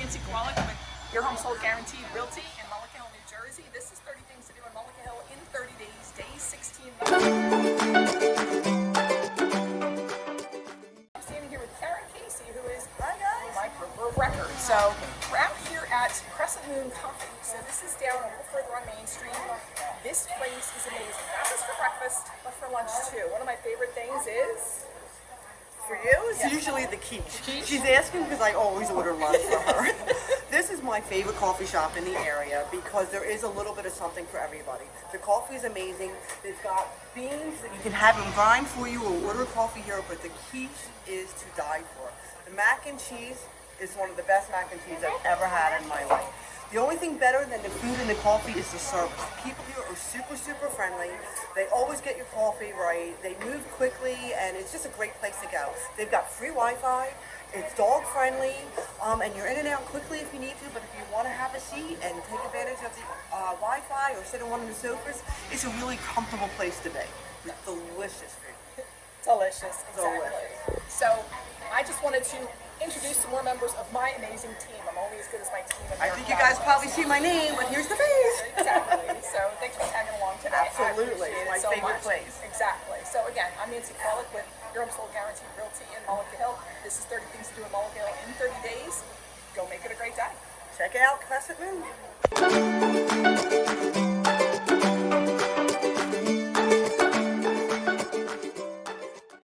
Nancy Kowalik with Your Home Sold Guaranteed Realty in Mullica Hill, New Jersey. This is 30 Things to Do in Mullica Hill in 30 days, day 16. I'm standing here with Karen Casey, who is my broker of record. So we're out here at Crescent Moon Coffee. So this is down a little further on Main Street. This place is amazing, not just for breakfast, but for lunch too. One of my favorite things is... For you, it's usually the quiche. She's asking because I always order lunch for her. This is my favorite coffee shop in the area because there is a little bit of something for everybody. The coffee is amazing. They've got beans that you can have them grind for you or order coffee here, but the quiche is to die for. The mac and cheese is one of the best mac and cheese I've ever had in my life. The only thing better than the food and the coffee is the service. People here are super, super friendly. They always get your coffee right. They move quickly, and it's just a great place to go. They've got free Wi-Fi. It's dog friendly, and you're in and out quickly if you need to. But if you want to have a seat and take advantage of the Wi-Fi or sit on one of the sofas, it's a really comfortable place to be. It's delicious food. Delicious, exactly. Delicious. So I just wanted to introduce some more members of my amazing team. I'm only as good as my team. I think you guys probably see my name, but here's the face. Exactly. So thanks for tagging along today. Absolutely. I appreciate it My so favorite much. place. Exactly. So again, I'm Nancy Kowalik with Your Home Sold Guaranteed Realty in Mullica Hill. This is 30 Things to Do in Mullica Hill in 30 days. Go make it a great day. Check out Crescent Moon.